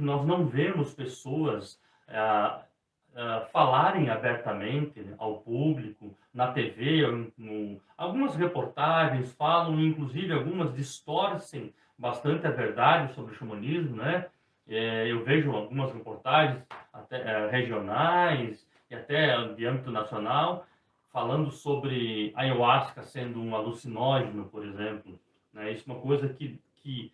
nós não vemos pessoas falarem abertamente, né, ao público, na TV, algumas reportagens falam, inclusive algumas distorcem bastante a verdade sobre o xamanismo, né? Eu vejo algumas reportagens até, regionais e até de âmbito nacional, falando sobre ayahuasca sendo um alucinógeno, por exemplo, né? Isso é uma coisa que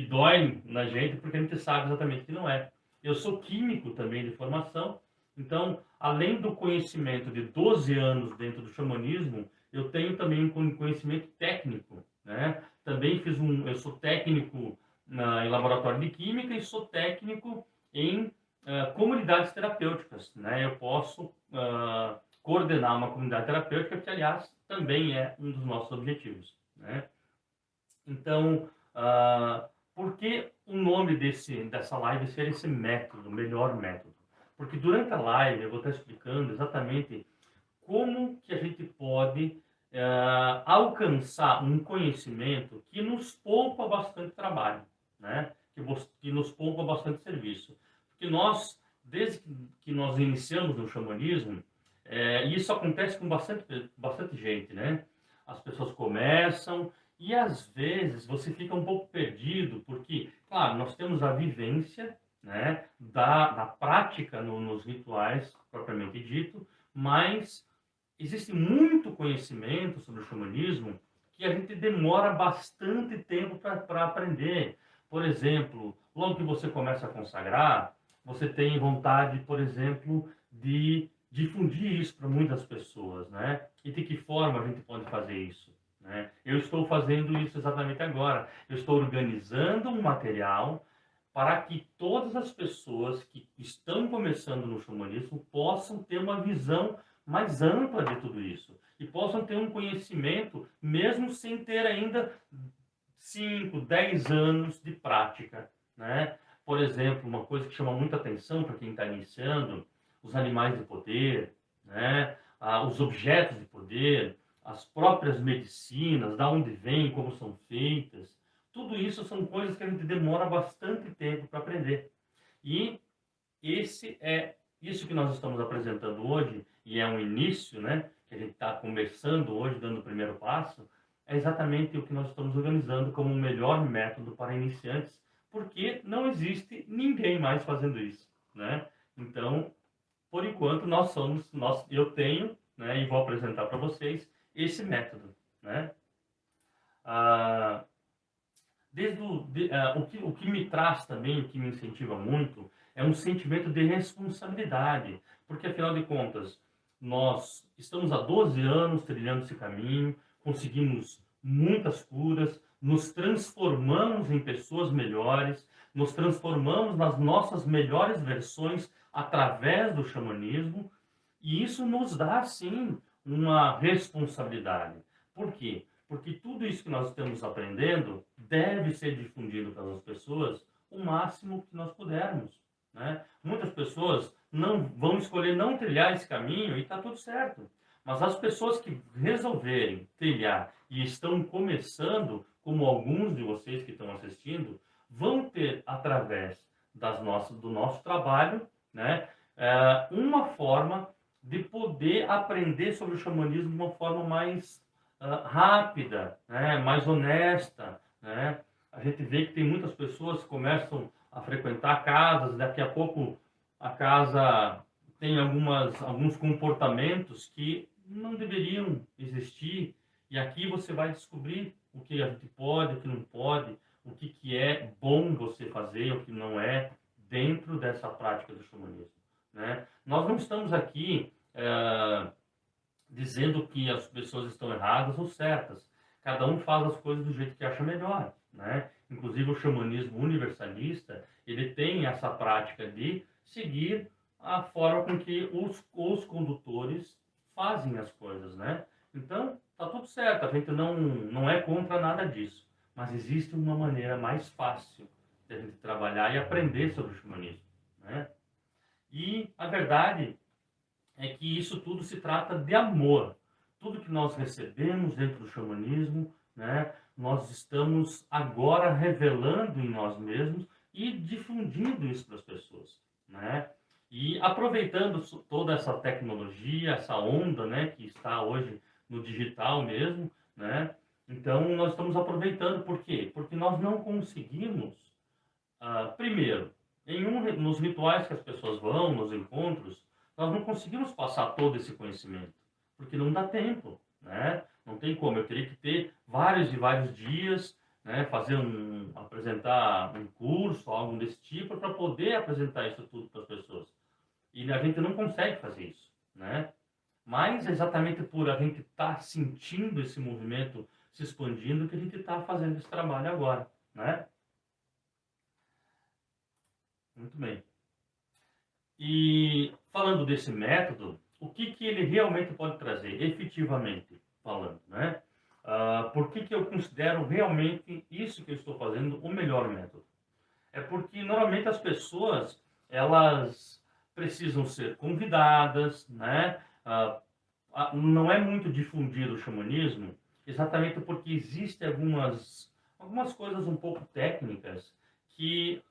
dói na gente, porque a gente sabe exatamente que não é. Eu sou químico também de formação, então, além do conhecimento de 12 anos dentro do xamanismo, eu tenho também um conhecimento técnico, né? Também eu sou técnico em laboratório de química e sou técnico em comunidades terapêuticas, né? Eu posso coordenar uma comunidade terapêutica, que, aliás, também é um dos nossos objetivos, né? Então, por que o nome dessa live ser esse método, melhor método? Porque durante a live eu vou estar explicando exatamente como que a gente pode alcançar um conhecimento que nos poupa bastante trabalho, né? Que nos poupa bastante serviço. Porque nós, desde que nós iniciamos no xamanismo, e isso acontece com bastante gente, né? As pessoas começam e às vezes você fica um pouco perdido, porque, claro, nós temos a vivência, né, da prática nos rituais, propriamente dito, mas existe muito conhecimento sobre o xamanismo que a gente demora bastante tempo para aprender. Por exemplo, logo que você começa a consagrar, você tem vontade, por exemplo, de difundir isso para muitas pessoas, né? E de que forma a gente pode fazer isso, né? Eu estou fazendo isso exatamente agora. Eu estou organizando um material para que todas as pessoas que estão começando no xamanismo possam ter uma visão mais ampla de tudo isso e possam ter um conhecimento, mesmo sem ter ainda 5, 10 anos de prática, né? Por exemplo, uma coisa que chama muita atenção para quem está iniciando, os animais de poder, né? Os objetos de poder, as próprias medicinas, da onde vêm, como são feitas, tudo isso são coisas que a gente demora bastante tempo para aprender. E isso que nós estamos apresentando hoje, e é um início, né, que a gente está conversando hoje, dando o primeiro passo, é exatamente o que nós estamos organizando como o melhor método para iniciantes, porque não existe ninguém mais fazendo isso, né? Então, por enquanto, eu tenho, né, e vou apresentar para vocês esse método, né? Ah, o que me traz também, o que me incentiva muito, é um sentimento de responsabilidade, porque afinal de contas, nós estamos há 12 anos trilhando esse caminho, conseguimos muitas curas, nos transformamos em pessoas melhores, nos transformamos nas nossas melhores versões através do xamanismo, e isso nos dá, sim, uma responsabilidade. Por quê? Porque tudo isso que nós estamos aprendendo deve ser difundido pelas pessoas o máximo que nós pudermos, né? Muitas pessoas não vão escolher não trilhar esse caminho e está tudo certo. Mas as pessoas que resolverem trilhar e estão começando, como alguns de vocês que estão assistindo, vão ter, através do nosso trabalho, né, uma forma de poder aprender sobre o xamanismo de uma forma mais rápida, né, mais honesta, né? A gente vê que tem muitas pessoas que começam a frequentar casas, daqui a pouco a casa tem alguns comportamentos que não deveriam existir, e aqui você vai descobrir o que a gente pode, o que não pode, o que é bom você fazer, o que não é, dentro dessa prática do xamanismo, né? Nós não estamos aqui dizendo que as pessoas estão erradas ou certas. Cada um faz as coisas do jeito que acha melhor, né? Inclusive o xamanismo universalista, ele tem essa prática de seguir a forma com que os condutores fazem as coisas, né? Então, tá tudo certo, a gente não é contra nada disso, mas existe uma maneira mais fácil de a gente trabalhar e aprender sobre o xamanismo, né? E a verdade é que isso tudo se trata de amor. Tudo que nós recebemos dentro do xamanismo, né, nós estamos agora revelando em nós mesmos, e difundindo isso para as pessoas, né? E aproveitando toda essa tecnologia, essa onda, né, que está hoje no digital mesmo, né? Então, nós estamos aproveitando, por quê? Porque nós não conseguimos, primeiro, nos rituais que as pessoas vão, nos encontros, nós não conseguimos passar todo esse conhecimento, porque não dá tempo, né? Não tem como, eu teria que ter vários e vários dias, né, apresentar um curso, algo desse tipo, para poder apresentar isso tudo para as pessoas. E a gente não consegue fazer isso, né? Mas exatamente por a gente estar sentindo esse movimento se expandindo que a gente está fazendo esse trabalho agora, né? Muito bem. E falando desse método, o que que ele realmente pode trazer, efetivamente falando, né? Por que que eu considero realmente isso que eu estou fazendo o melhor método? É porque normalmente as pessoas, elas precisam ser convidadas, né? Não é muito difundido o xamanismo, exatamente porque existem algumas coisas um pouco técnicas que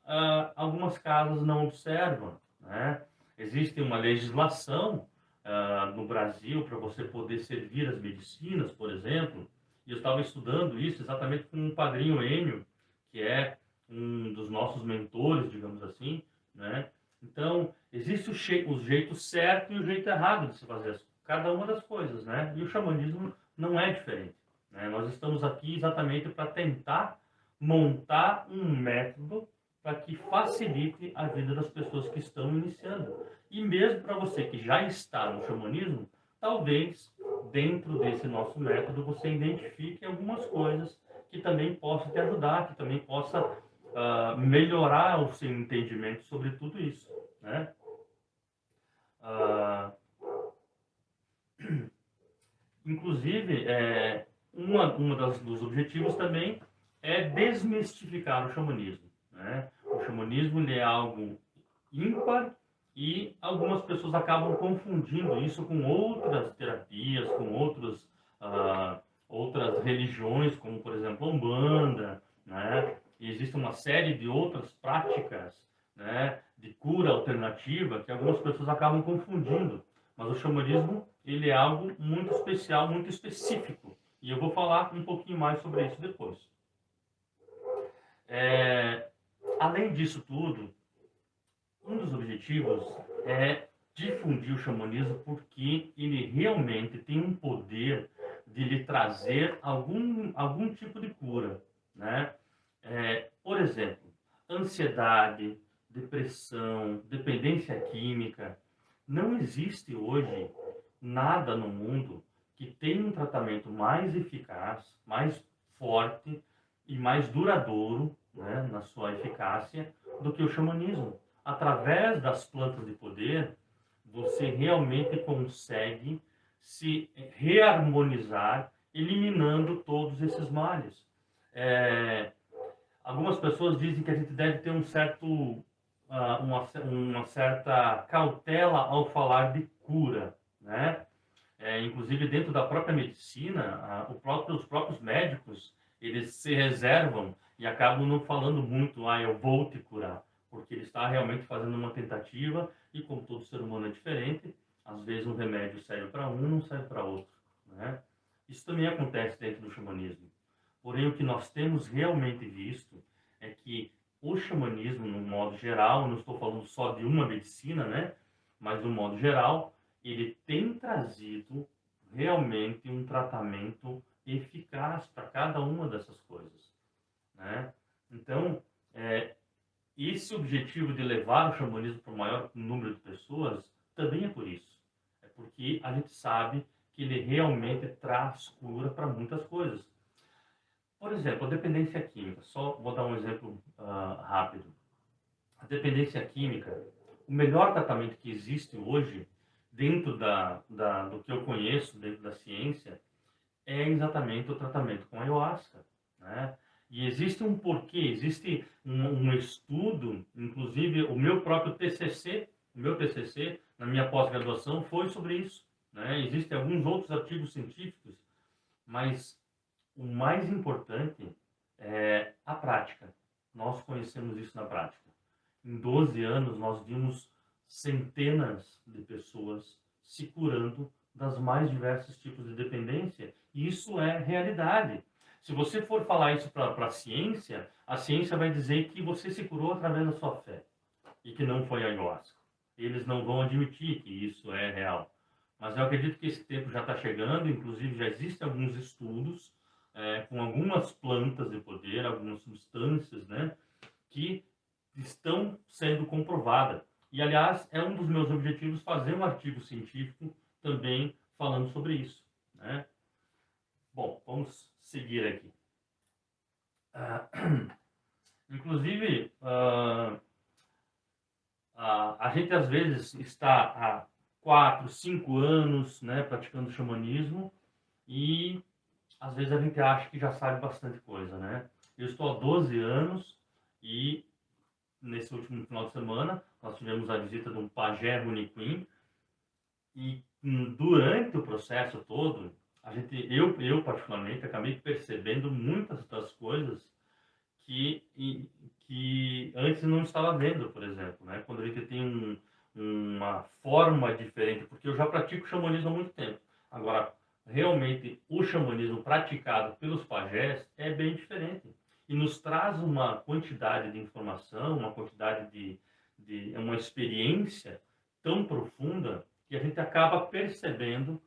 algumas casas não observam, né? Existe uma legislação no Brasil para você poder servir as medicinas, por exemplo, e eu estava estudando isso exatamente com o padrinho Enio, que é um dos nossos mentores, digamos assim, né? Então, existe o jeito certo e o jeito errado de se fazer cada uma das coisas, né? E o xamanismo não é diferente, né? Nós estamos aqui exatamente para tentar montar um método para que facilite a vida das pessoas que estão iniciando. E mesmo para você que já está no xamanismo, talvez dentro desse nosso método você identifique algumas coisas que também possam te ajudar, que também possa melhorar o seu entendimento sobre tudo isso, né? Uh, Inclusive, dos objetivos também é desmistificar o xamanismo, né? O xamanismo ele é algo ímpar e algumas pessoas acabam confundindo isso com outras terapias, com outras religiões, como por exemplo a Umbanda, né? E existe uma série de outras práticas, né, de cura alternativa que algumas pessoas acabam confundindo. Mas o xamanismo ele é algo muito especial, muito específico. E eu vou falar um pouquinho mais sobre isso depois. Além disso tudo, um dos objetivos é difundir o xamanismo porque ele realmente tem um poder de lhe trazer algum tipo de cura, né? Por exemplo, ansiedade, depressão, dependência química. Não existe hoje nada no mundo que tenha um tratamento mais eficaz, mais forte e mais duradouro, né, na sua eficácia do que o xamanismo. Através das plantas de poder, você realmente consegue se reharmonizar, eliminando todos esses males. Algumas pessoas dizem que a gente deve ter uma certa cautela ao falar de cura, né? Inclusive dentro da própria medicina, os próprios médicos, eles se reservam e acabam não falando muito, eu vou te curar, porque ele está realmente fazendo uma tentativa e como todo ser humano é diferente, às vezes um remédio serve para um, não serve para outro, né? Isso também acontece dentro do xamanismo. Porém, o que nós temos realmente visto é que o xamanismo, no modo geral, não estou falando só de uma medicina, né? Mas no modo geral, ele tem trazido realmente um tratamento eficaz para cada uma dessas coisas, né? Então, esse objetivo de levar o xamanismo para o maior número de pessoas também é por isso. É porque a gente sabe que ele realmente traz cura para muitas coisas. Por exemplo, a dependência química. Só vou dar um exemplo rápido. A dependência química, o melhor tratamento que existe hoje, dentro do que eu conheço, dentro da ciência, é exatamente o tratamento com ayahuasca, né? E existe um porquê, existe um estudo, inclusive o meu TCC, na minha pós-graduação, foi sobre isso, né? Existem alguns outros artigos científicos, mas o mais importante é a prática. nós conhecemos isso na prática. Em 12 anos, nós vimos centenas de pessoas se curando das mais diversos tipos de dependência. E isso é realidade. Se você for falar isso para a ciência vai dizer que você se curou através da sua fé e que não foi ayahuasca. Eles não vão admitir que isso é real. Mas eu acredito que esse tempo já está chegando, inclusive já existem alguns estudos com algumas plantas de poder, algumas substâncias, né, que estão sendo comprovadas. E, aliás, é um dos meus objetivos fazer um artigo científico também falando sobre isso, né? Bom, vamos seguir aqui. Inclusive, a gente às vezes está há 4, 5 anos, né, praticando xamanismo e às vezes a gente acha que já sabe bastante coisa, né? Eu estou há 12 anos e nesse último final de semana nós tivemos a visita de um pajé Runiquim e durante o processo todo, eu particularmente acabei percebendo muitas das coisas que antes não estava vendo, por exemplo, né? Quando a gente tem uma forma diferente, porque eu já pratico xamanismo há muito tempo. Agora, realmente, o xamanismo praticado pelos pajés é bem diferente e nos traz uma quantidade de informação, uma quantidade de uma experiência tão profunda que a gente acaba percebendo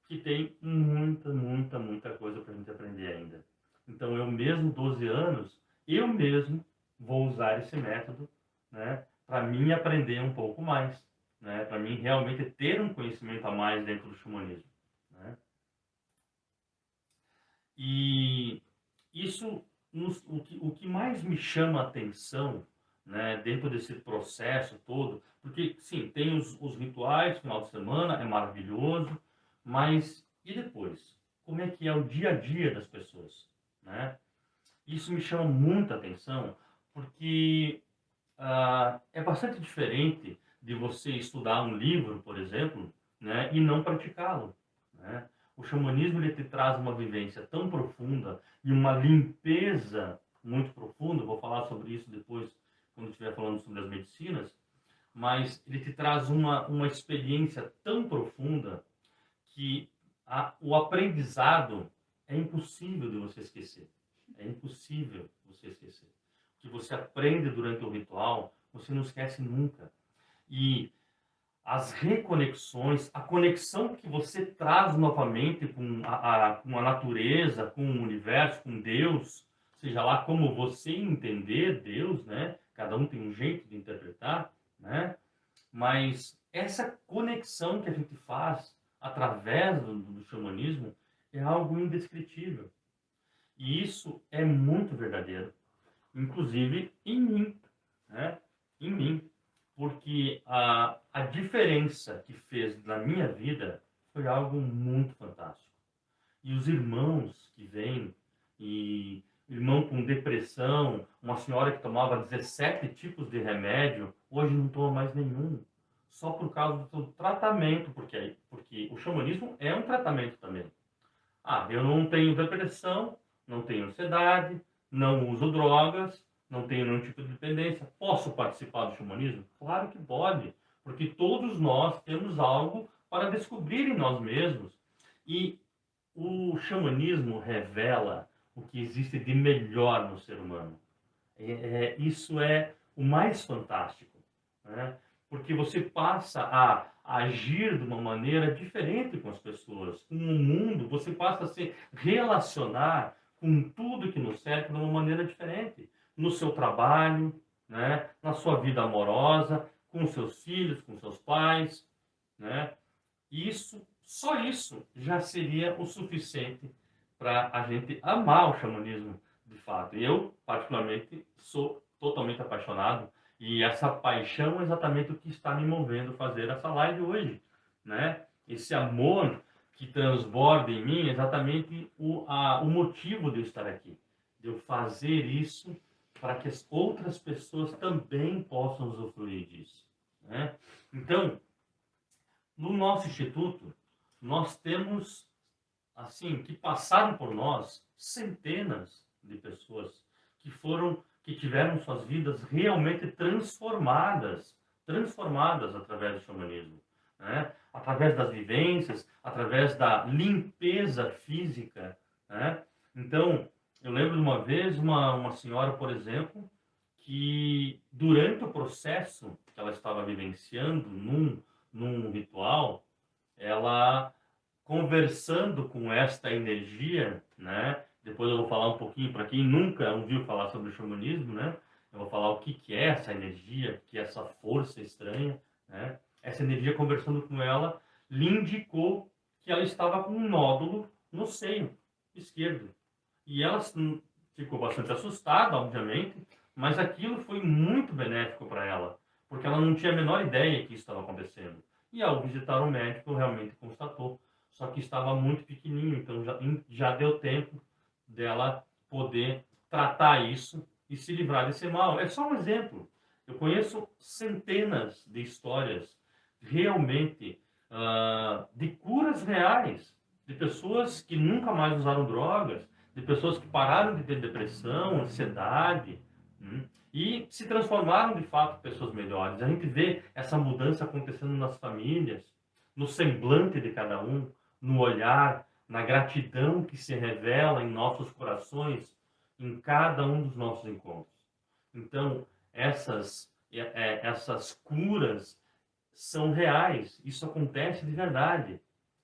que tem muita coisa para a gente aprender ainda. Então, eu mesmo, 12 anos, eu mesmo vou usar esse método, né, para mim aprender um pouco mais, né, para mim realmente ter um conhecimento a mais dentro do xamanismo, né? E isso, o que mais me chama a atenção, né, dentro desse processo todo, porque, sim, tem os rituais, final de semana, é maravilhoso, mas e depois? Como é que é o dia a dia das pessoas, né? Isso me chama muita atenção, porque é bastante diferente de você estudar um livro, por exemplo, né, e não praticá-lo, né? O xamanismo ele te traz uma vivência tão profunda e uma limpeza muito profunda. Vou falar sobre isso depois, quando estiver falando sobre as medicinas, mas ele te traz uma experiência tão profunda que o aprendizado é impossível de você esquecer. É impossível você esquecer. O que você aprende durante o ritual, você não esquece nunca. E as reconexões, a conexão que você traz novamente com a natureza, com o universo, com Deus, seja lá como você entender Deus, né? Cada um tem um jeito de interpretar, né? Mas essa conexão que a gente faz através do xamanismo é algo indescritível. E isso é muito verdadeiro, inclusive em mim, né? Em mim. Porque a diferença que fez na minha vida foi algo muito fantástico. E os irmãos que vêm, e irmão com depressão, uma senhora que tomava 17 tipos de remédio, hoje não toma mais nenhum. Só por causa do tratamento, porque o xamanismo é um tratamento também. Eu não tenho depressão, não tenho ansiedade, não uso drogas, não tenho nenhum tipo de dependência. Posso participar do xamanismo? Claro que pode, porque todos nós temos algo para descobrir em nós mesmos. E o xamanismo revela o que existe de melhor no ser humano. Isso é o mais fantástico, né? Porque você passa a agir de uma maneira diferente com as pessoas, com o mundo, você passa a se relacionar com tudo que nos cerca de uma maneira diferente, no seu trabalho, né? Na sua vida amorosa, com seus filhos, com seus pais, né? Isso, só isso já seria o suficiente para a gente amar o xamanismo de fato. Eu, particularmente, sou totalmente apaixonado e essa paixão é exatamente o que está me movendo a fazer essa live hoje, né? Esse amor que transborda em mim é exatamente o motivo de eu estar aqui, de eu fazer isso para que as outras pessoas também possam usufruir disso, né? Então, no nosso instituto, nós temos, assim, que passaram por nós centenas de pessoas que foram que tiveram suas vidas realmente transformadas através do xamanismo, né? Através das vivências, através da limpeza física, né? Então, eu lembro de uma vez uma senhora, por exemplo, que durante o processo que ela estava vivenciando num ritual, ela conversando com esta energia, né? Depois eu vou falar um pouquinho para quem nunca ouviu falar sobre o xamanismo, né? Eu vou falar o que que é essa energia, que é essa força estranha, né? Essa energia conversando com ela lhe indicou que ela estava com um nódulo no seio esquerdo. E ela ficou bastante assustada, obviamente, mas aquilo foi muito benéfico para ela, porque ela não tinha a menor ideia que isso estava acontecendo. E ao visitar o médico, realmente constatou. Só que estava muito pequenininho, então já deu tempo dela poder tratar isso e se livrar desse mal. É só um exemplo. Eu conheço centenas de histórias realmente de curas reais, de pessoas que nunca mais usaram drogas, de pessoas que pararam de ter depressão, ansiedade, e se transformaram de fato em pessoas melhores. A gente vê essa mudança acontecendo nas famílias, no semblante de cada um, no olhar, na gratidão que se revela em nossos corações em cada um dos nossos encontros. Então, essas curas são reais, isso acontece de verdade,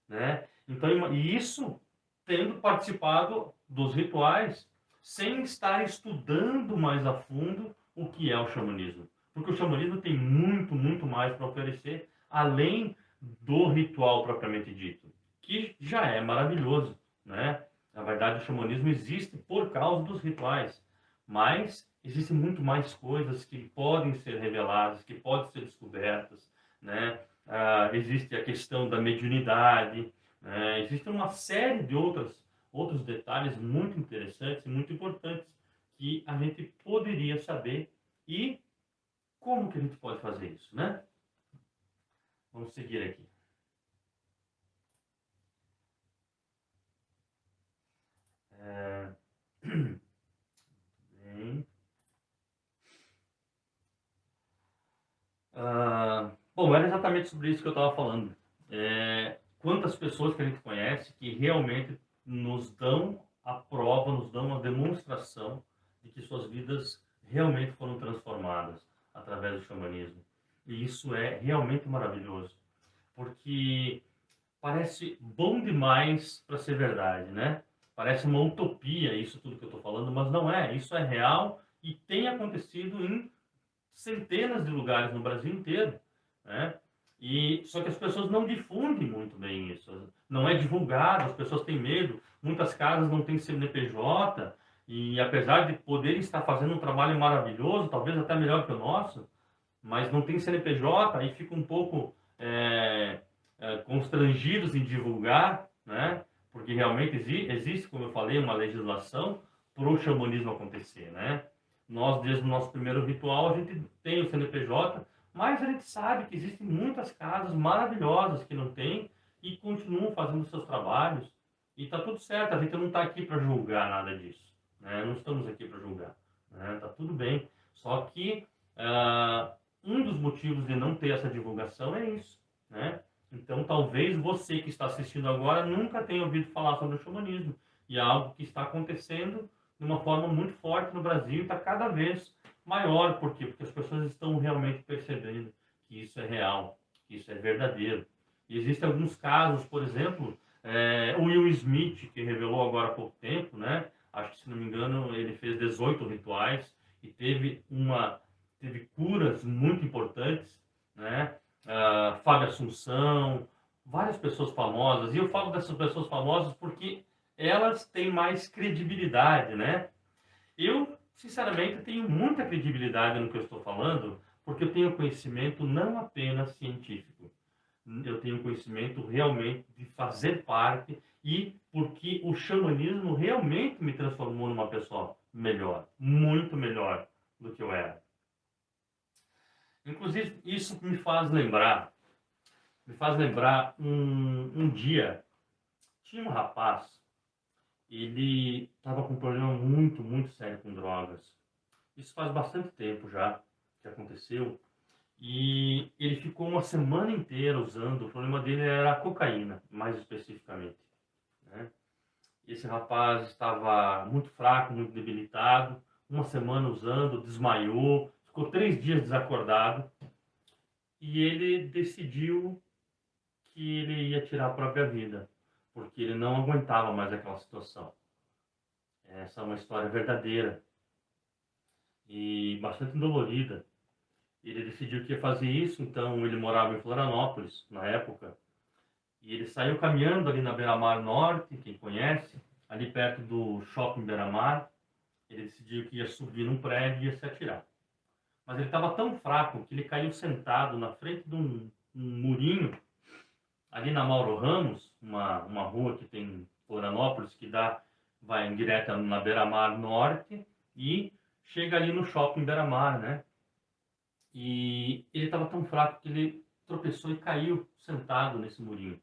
né? Então, e isso tendo participado dos rituais, sem estar estudando mais a fundo o que é o xamanismo. Porque o xamanismo tem muito, muito mais para oferecer, além do ritual propriamente dito, que já é maravilhoso, né? Na verdade, o xamanismo existe por causa dos rituais, mas existem muito mais coisas que podem ser reveladas, que podem ser descobertas, né? Existe a questão da mediunidade, né? Existe uma série de outros detalhes muito interessantes e muito importantes que a gente poderia saber e como que a gente pode fazer isso, né? Vamos seguir aqui. Bem. Bom, era exatamente sobre isso que eu estava falando. Quantas pessoas que a gente conhece que realmente nos dão a prova, nos dão a demonstração de que suas vidas realmente foram transformadas através do xamanismo. E isso é realmente maravilhoso, porque parece bom demais para ser verdade, né? Parece uma utopia isso tudo que eu estou falando, mas não é. Isso é real e tem acontecido em centenas de lugares no Brasil inteiro, né? E só que as pessoas não difundem muito bem isso, não é divulgado, as pessoas têm medo, muitas casas não têm CNPJ e apesar de poderem estar fazendo um trabalho maravilhoso, talvez até melhor que o nosso, mas não tem CNPJ e ficam um pouco constrangidos em divulgar, né? Porque realmente existe, como eu falei, uma legislação para o xamanismo acontecer, né? Nós, desde o nosso primeiro ritual, a gente tem o CNPJ, mas a gente sabe que existem muitas casas maravilhosas que não têm e continuam fazendo seus trabalhos. E está tudo certo, a gente não está aqui para julgar nada disso, né? Não estamos aqui para julgar, né? Tá tudo bem. Só que um dos motivos de não ter essa divulgação é isso, né? Então, talvez você que está assistindo agora nunca tenha ouvido falar sobre o xamanismo. E é algo que está acontecendo de uma forma muito forte no Brasil e está cada vez maior. Por quê? Porque as pessoas estão realmente percebendo que isso é real, que isso é verdadeiro. E existem alguns casos, por exemplo, o Will Smith, que revelou agora há pouco tempo, né? Acho que, se não me engano, ele fez 18 rituais e teve curas muito importantes, né? Fábio Assunção, várias pessoas famosas. E eu falo dessas pessoas famosas porque elas têm mais credibilidade, né? Eu, sinceramente, tenho muita credibilidade no que eu estou falando, porque eu tenho conhecimento não apenas científico, eu tenho conhecimento realmente de fazer parte e porque o xamanismo realmente me transformou numa pessoa melhor, muito melhor do que eu era. Inclusive, isso me faz lembrar um dia, tinha um rapaz, ele estava com um problema muito, muito sério com drogas. Isso faz bastante tempo já que aconteceu. E ele ficou uma semana inteira usando. O problema dele era a cocaína, mais especificamente, né? Esse rapaz estava muito fraco, muito debilitado. Uma semana usando, desmaiou, ficou 3 dias desacordado. E ele decidiu que ele ia tirar a própria vida, porque ele não aguentava mais aquela situação. Essa é uma história verdadeira e bastante dolorida. Ele decidiu que ia fazer isso, então ele morava em Florianópolis na época, e ele saiu caminhando ali na Beira-Mar Norte, quem conhece, ali perto do Shopping Beira-Mar. Ele decidiu que ia subir num prédio e ia se atirar. Mas ele estava tão fraco que ele caiu sentado na frente de um murinho, ali na Mauro Ramos, uma rua que tem em Florianópolis, que vai em direta na Beira-Mar Norte e chega ali no Shopping Beira-Mar, né? E ele estava tão fraco que ele tropeçou e caiu sentado nesse murinho.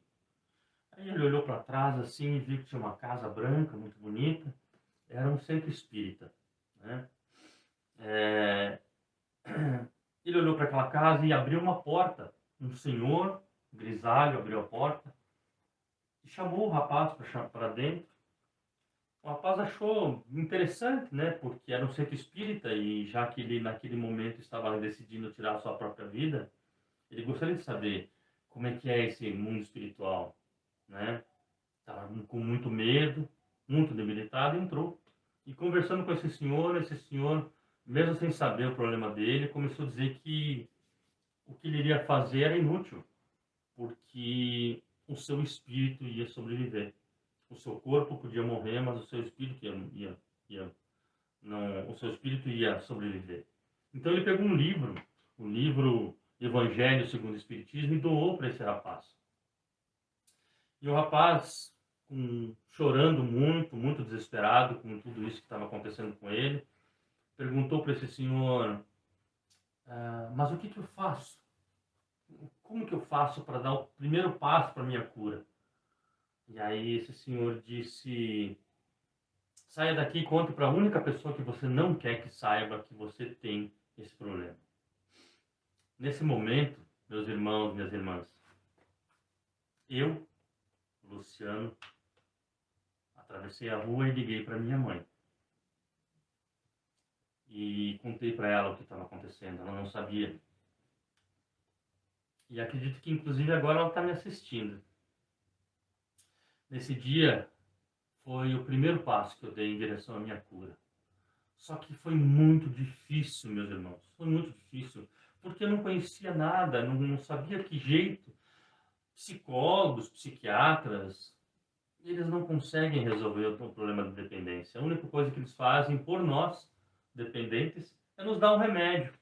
Aí ele olhou para trás assim e viu que tinha uma casa branca, muito bonita. Era um centro espírita, né? É... Ele olhou para aquela casa e abriu uma porta. Um senhor grisalho abriu a porta e chamou o rapaz para dentro. O rapaz achou interessante, né? Porque era um centro espírita e já que ele naquele momento estava decidindo tirar a sua própria vida, ele gostaria de saber como é que é esse mundo espiritual, né? Estava com muito medo, muito debilitado, entrou. E conversando com esse senhor, mesmo sem saber o problema dele, começou a dizer que o que ele iria fazer era inútil, porque o seu espírito ia sobreviver. O seu corpo podia morrer, mas o seu espírito não, o seu espírito ia sobreviver. Então ele pegou um livro, o livro Evangelho segundo o Espiritismo, e doou para esse rapaz. E o rapaz, chorando muito, muito desesperado com tudo isso que estava acontecendo com ele, perguntou para esse senhor: mas o que eu faço? Como que eu faço para dar o primeiro passo para a minha cura? E aí esse senhor disse: saia daqui e conte para a única pessoa que você não quer que saiba que você tem esse problema. Nesse momento, meus irmãos, minhas irmãs, eu, Luciano, atravessei a rua e liguei para minha mãe. E contei para ela o que estava acontecendo. Ela não sabia. E acredito que, inclusive, agora ela está me assistindo. Nesse dia, foi o primeiro passo que eu dei em direção à minha cura. Só que foi muito difícil, meus irmãos. Foi muito difícil. Porque eu não conhecia nada, não sabia que jeito. Psicólogos, psiquiatras, eles não conseguem resolver o problema de dependência. A única coisa que eles fazem por nós, dependentes, é nos dar um remédio.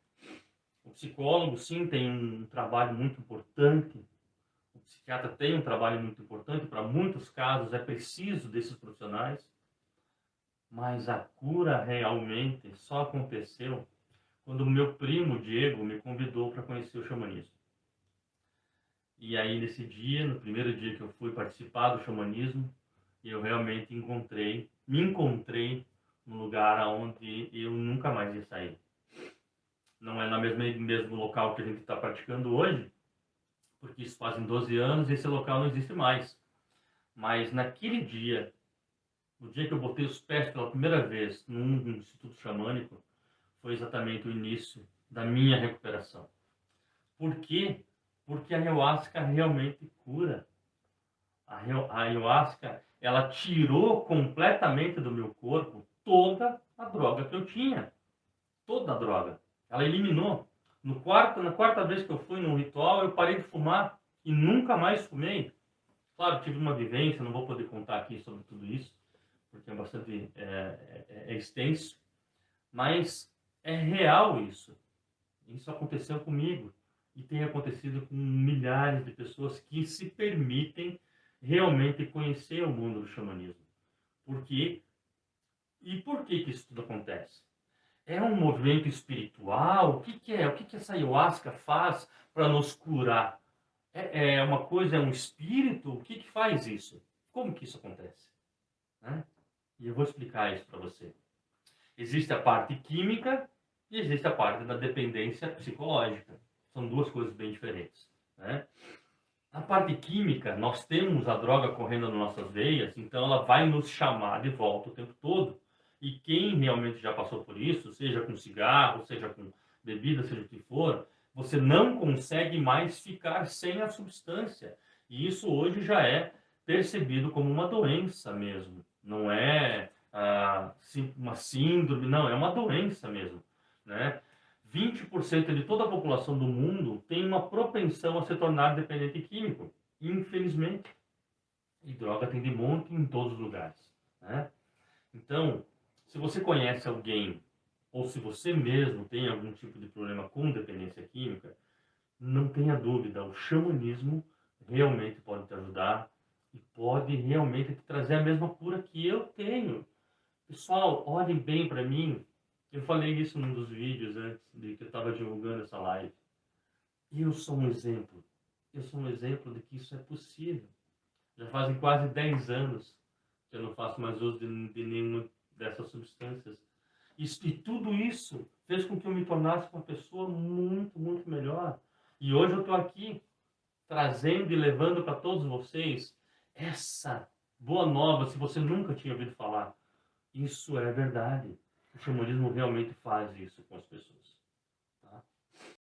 O psicólogo, sim, tem um trabalho muito importante. O psiquiatra tem um trabalho muito importante. Para muitos casos é preciso desses profissionais. Mas a cura realmente só aconteceu quando o meu primo Diego me convidou para conhecer o xamanismo. E aí nesse dia, no primeiro dia que eu fui participar do xamanismo, eu realmente me encontrei num lugar onde eu nunca mais ia sair. Não é no mesmo local que a gente está praticando hoje, porque isso fazem 12 anos e esse local não existe mais. Mas naquele dia, no dia que eu botei os pés pela primeira vez num instituto xamânico, foi exatamente o início da minha recuperação. Por quê? Porque a ayahuasca realmente cura. A ayahuasca, ela tirou completamente do meu corpo toda a droga que eu tinha. Toda a droga. Ela eliminou. Na quarta vez que eu fui num ritual, eu parei de fumar e nunca mais fumei. Claro, tive uma vivência, não vou poder contar aqui sobre tudo isso, porque é bastante extenso, mas é real isso. Isso aconteceu comigo e tem acontecido com milhares de pessoas que se permitem realmente conhecer o mundo do xamanismo. Por quê? E por que isso tudo acontece? É um movimento espiritual? O que é? O que essa ayahuasca faz para nos curar? É uma coisa, é um espírito? O que faz isso? Como que isso acontece? Né? E eu vou explicar isso para você. Existe a parte química e existe a parte da dependência psicológica. São duas coisas bem diferentes, né? A parte química, nós temos a droga correndo nas nossas veias, então ela vai nos chamar de volta o tempo todo. E quem realmente já passou por isso, seja com cigarro, seja com bebida, seja o que for, você não consegue mais ficar sem a substância. E isso hoje já é percebido como uma doença mesmo. Não é uma síndrome, não, é uma doença mesmo, né? 20% de toda a população do mundo tem uma propensão a se tornar dependente químico, infelizmente. E droga tem de monte em todos os lugares, né? Então, se você conhece alguém, ou se você mesmo tem algum tipo de problema com dependência química, não tenha dúvida, o xamanismo realmente pode te ajudar e pode realmente te trazer a mesma cura que eu tenho. Pessoal, olhem bem para mim. Eu falei isso num dos vídeos antes de que eu estava divulgando essa live. Eu sou um exemplo. Eu sou um exemplo de que isso é possível. Já fazem quase 10 anos que eu não faço mais uso de nenhuma dessas substâncias. E tudo isso fez com que eu me tornasse uma pessoa muito, muito melhor. E hoje eu estou aqui trazendo e levando para todos vocês essa boa nova, se você nunca tinha ouvido falar. Isso é verdade. O xamanismo realmente faz isso com as pessoas.